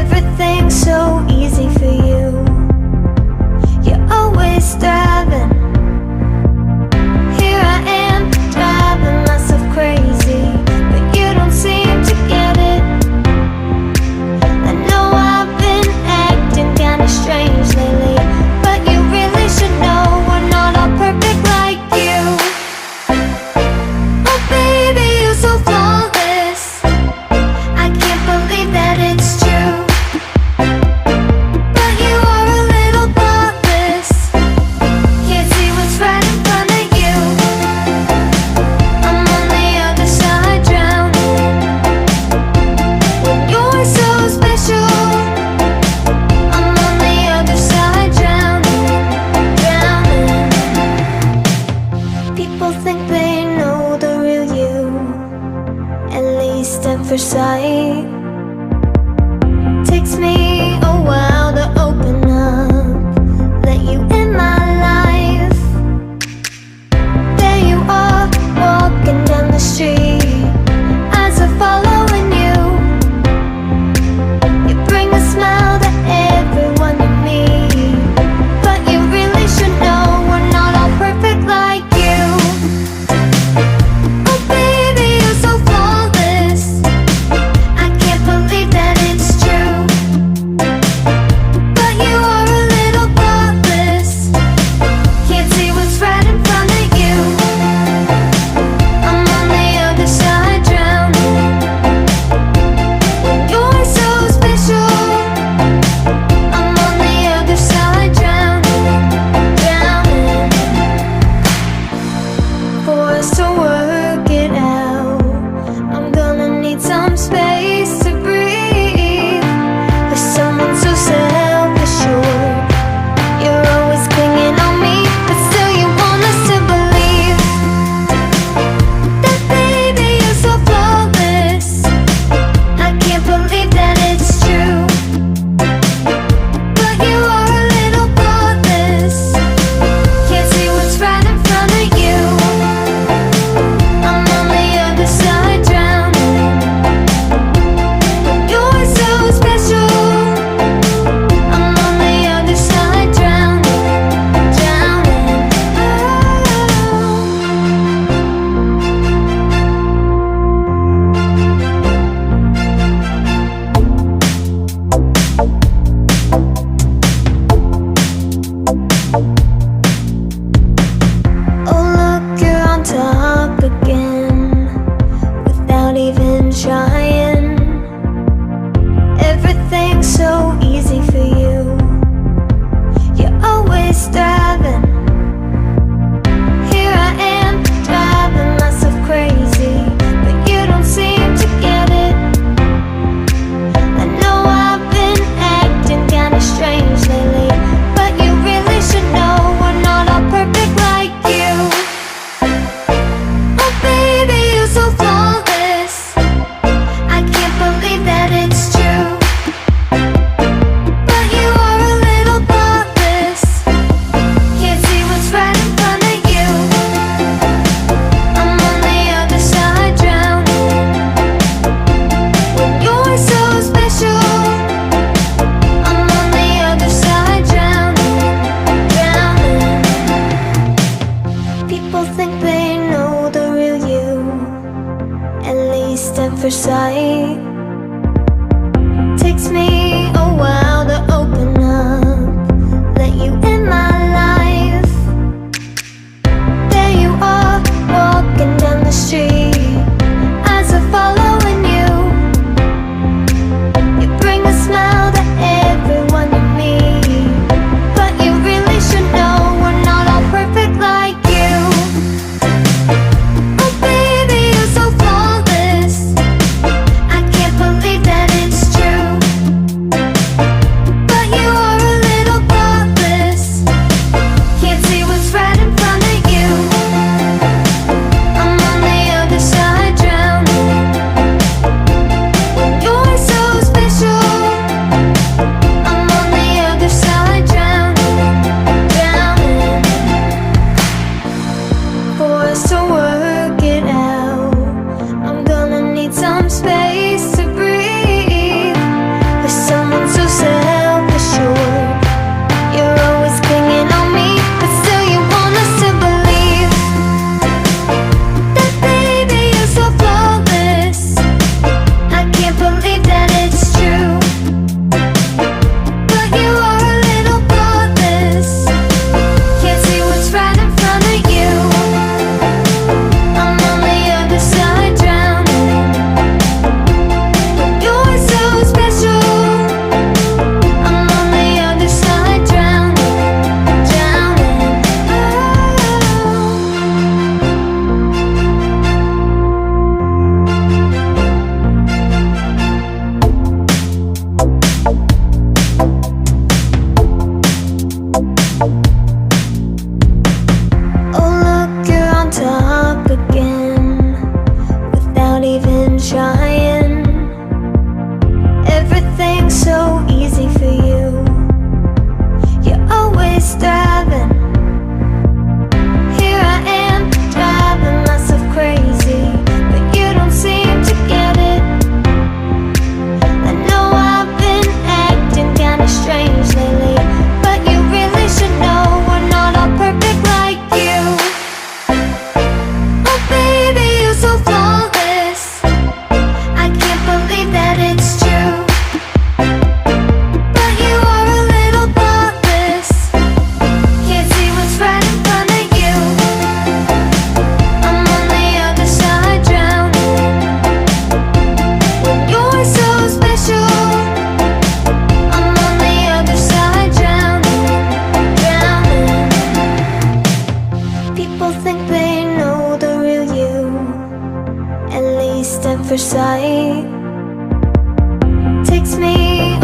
Everything's so easy for you. You're always thriving. Here I am, driving myself crazy, but you don't seem to get it. I know I've been acting kinda strange lately, but you really should know we're not all perfect like you. Oh baby, you're so flawless. I can't believe that it's true. But you are a little thoughtless. Can't see what's right in front of you. I'm on the other side drowning. When you're so special, I'm on the other side drowning, drowning. People think they know the real you, at least at first sight. Takes me a while to open up, let you in my life. There you are, walking down the street, eyes are following you. You bring a smile to everyone you meet, but you really should know we're not all perfect like you. Oh baby, you're so flawless. I can't believe that it's true. But you are a little thoughtless. Can't see what's right in front of you. I'm on the other side drowning. When you're so special, I'm on the other side drowning, drowning. For us to work it out, I'm gonna need some space to breathe. With someone so self-assured, you're always clinging on me, but still you want us to believe that baby you're so flawless. I can't believe that it's true. But you are a little thoughtless. Can't see what's right in front of you. I'm on the other side drowning. When you're so special, I'm on the other side drowning, drowning. Oh look, you're on top again, without even trying. Everything's so easy for you. You're always thriving. Here I am, driving myself crazy, but you don't seem to get it. I know I've been acting kinda strange lately, but you really should know we're not all perfect like you. Oh baby, you're so flawless. I can't believe that it's true. But you are a little thoughtless. Can't see what's right in front of you. I'm on the other side drowning. When you're so special, I'm on the other side drowning, drowning. People think they know the real you, at least at first sight. Takes me a while to open up, let you in my life. There you are, walking down the street, eyes are following you. You bring a smile to everyone you meet, but you really should know we're not all perfect like you. Oh baby, you're so flawless. I can't believe that it's true. everything's so easy for you. You're always thriving. Here I am, driving myself crazy, but you don't seem to get it. I know I've been acting kinda strange lately, but you really should know we're not all perfect like you. Oh baby, you're so flawless. I can't believe that it's true. But you are a little thoughtless. Can't see what's right in front of you. I'm on the other side drowning. When you're so special, I'm on the other side drowning, drowning. People think they know the real you, at least at first sight. Takes me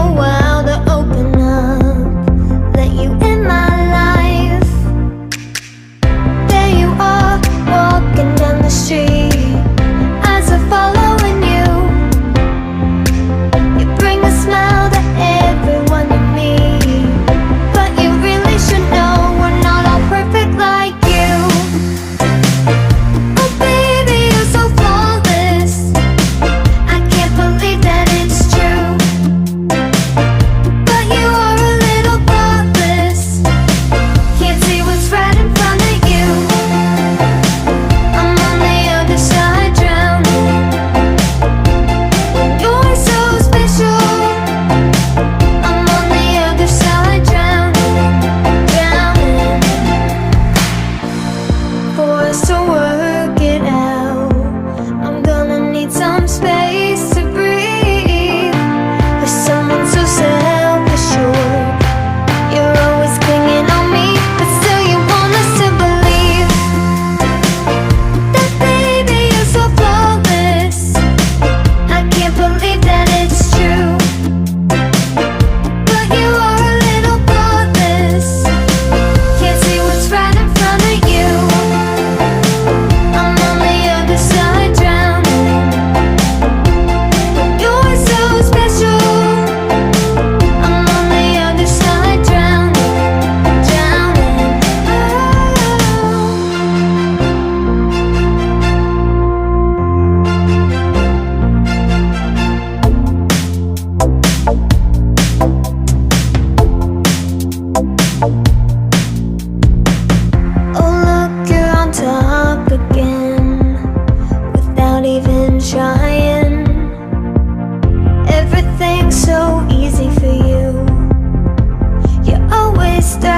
a while to open up, let you in my life. There you are, walking down the street, eyes are following you. You bring a smile to everyone you meet, but you really should know we're not all perfect like you. Oh baby, you're so flawless. I can't believe that it's true. But you are a little thoughtless. Can't see what's right in front of you. I'm on the other side drowning. When you're so special, I'm on the other side drowning, drowning. For us to work it out, I'm gonna need some space to breathe. With someone so self-assured, you're always clinging on me, but still you want us to believe that baby you're so flawless. I can't believe that it's true. But you are a little thoughtless. Can't see what's right in front of you. I'm on the other side drowning. When you're so special, I'm on the other side drowning, drowning. Oh look, you're on top again, without even trying. Everything's so easy for you. You're always thriving.